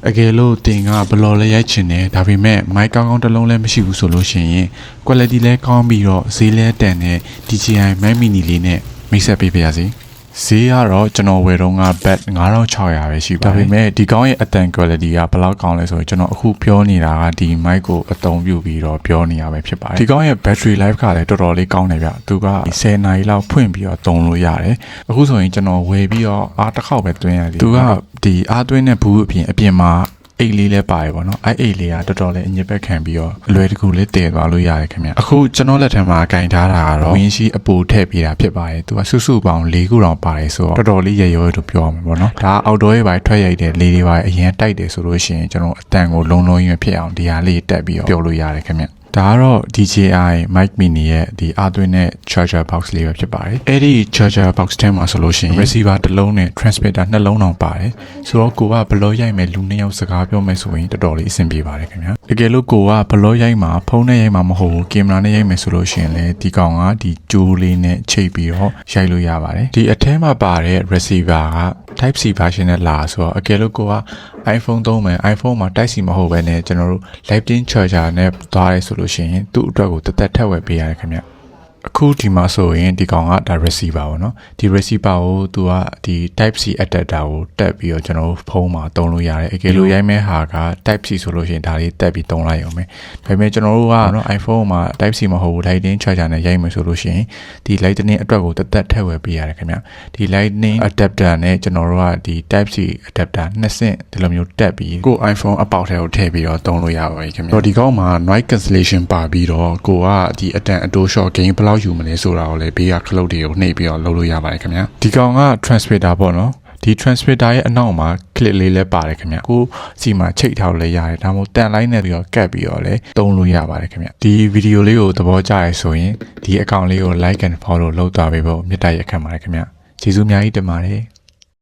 အကယ်လို့တင်ကဘလော်လေးရိုက်ချင်တယ်ဒါပေမဲ့မိုက်ကောင်းကောင်းတစ်လုံးလည်းမရှိဘူးဆိုလို့ရှိရင် quality လည်းကောင်းပြီးတော့ဈေးလည်းတန်တဲ့ DJI Mic Mini လေးနဲ့မိတ်ဆက်ပေးပါရစေဈေးကတော့ကျွန်တော်ဝယ်တော့က bat 9600ပဲရှိပါတယ်ဒါပေမဲ့ဒီကောင်းရဲ့အတန် quality ကဘယ်လောက်ကောင်းလဲဆိုတော့ကျွန်တော်အခုပြောနေတာကဒီ mic ကိုအသုံးပြုပြီးတော့ပြောနေရပဲဖြစ်ပါတယ်ဒီကောင်းရဲ့ battery life ကလည်းတော်တော်လေးကောင်းတယ်ဗျသူက10နာရီလောက်ဖွင့်ပြီးတော့သုံးလို့ရတယ်အခုဆိုရင်ကျွန်တော်ဝယ်ပြီးတော့အားတစ်ခေါက်ပဲသွင်းရတယ်သူကဒီအားသွင်းတဲ့ဘူးအပြင်မှာအိတ်လေးလည်းပါတယ်ပေါ့နော်အဲ့အိတ်လေးကတော်တော်လေးအညစ်ပတ်ခံပြီးတော့အလွယ်တကူလေးတည်သွားလို့ရတယ်ခင်ဗျအခုကျွန်တော်လက်ထက်မှာကင်ထားတာကတော့ဝင်းရှိအပူထည့်ပေးတာဖြစ်ပါတယ်သူကစုစုပေါင်း၄ခုတောင်ပါတယ်ဆိုတော့တော်တော်လေးရရောလို့ပြောရမှာပေါ့နော်ဒါအောက်ဒိုရဲ့ပိုင်းထွက်ရိုက်တဲ့လေးတွေပိုင်းအရင်တိုက်တယ်ဆိုလို့ရှိရင်ကျွန်တော်အတန်ကိုလုံးလုံးရဖြစ်အောင်ဒီဟာလေးတက်ပြီးတော့ပြောလို့ရတယ်ခင်ဗျဒါကတော့ DJI Mic Mini ရဲ့ဒီအားသွင်းတဲ့ charger box လေးပဲဖြစ်ပါတယ်အဲ့ဒီ charger box ထဲမှာဆိုလို့ရှိရင် receiver တစ်လုံးနဲ့ transmitter နှလုံးတောင်ပါတယ်ဆိုတော့ကိုကဘလော့ရိုက်မယ်လူနှစ်ယောက်စကားပြောမယ်ဆိုရင်တော်တော်လေးအဆင်ပြေပါတယ်ခင်ဗျာတကယ်လို့ကိုကဘလော့ရိုက်မှာဖုန်းနဲ့ရိုက်မှာမဟုတ်ဘူးကင်မရာနဲ့ရိုက်မယ်ဆိုလို့ရှိရင်လည်းဒီကောင်ကဒီကြိုးလေးနဲ့ချိတ်ပြီးတော့ရိုက်လို့ရပါတယ်ဒီအထဲမှာပါတဲ့ receiver က Type C version နဲ့လာဆိုတော့အကယ်လို့ကိုက iPhone သုံးမယ် iPhone မှာ Type C မဟုတ်ဘဲနဲ့ကျွန်တော်တို့ Lightning charger နဲ့သွားရဲဆိုလို့ရှိရင်သူ့အတွက်ကိုတက်ထက်ဝယ်ပေးရတယ်ခင်ဗျအခုဒီမှာဆိုရင်ဒီကောင်ကဒါ receiver ပေါ့နော်ဒီ receiver ကိုသူကဒီ Type C adapter ကိုတက်ပြီးတော့ကျွန်တော်တို့ဖုန်းမှာသုံးလို့ရတယ်အကယ်လို့ရိုက်မဲ့ဟာက Type C ဆိုလို့ရှိရင်ဒါလေးတက်ပြီးသုံးလိုက်ရုံပဲဒါပေမဲ့ကျွန်တော်တို့ကနော် iPhone မှာ Type C မဟုတ်ဘူး Lightning charger နဲ့ရိုက်မယ်ဆိုလို့ရှိရင်ဒီ Lightning အတွက်ကိုတက်ထက်ဝယ်ပေးရတယ်ခင်ဗျဒီ Lightning adapter နဲ့ကျွန်တော်တို့ကဒီ Type C adapter နှစ်ဆင့်ဒီလိုမျိုးတက်ပြီးကို iPhone အပေါက်ထဲကိုထည့်ပြီးတော့သုံးလို့ရပါတယ်ခင်ဗျဒီကောင်မှာ noise cancellation ပါပြီးတော့ကိုကဒီအတန်အတိုး short gain ဘယ်လောက်ယူမလဲဆိုတာကိုလည်းဘေးကခလုတ်တွေကိုနှိပ်ပြီးတော့လုပ်လို့ရပါတယ်ခင်ဗျာဒီကောင်က transmitter ပေါ့နော်ဒီ transmitter ရဲ့အနောက်မှာ clip လေးလည်းပါတယ်ခင်ဗျာကိုစီမှာချိတ်ထားလို့လည်းရတယ်ဒါမှမဟုတ်တန်လိုင်းနဲ့ပြီးတော့ကတ်ပြီးတော့လည်းသုံးလို့ရပါတယ်ခင်ဗျာဒီဗီဒီယိုလေးကိုသဘောကျရဆိုရင်ဒီ account လေးကို like and follow လုပ်သွားပေးဖို့မေတ္တာရက်ခံပါတယ်ခင်ဗျာကျေးဇူးအများကြီးတင်ပါတယ်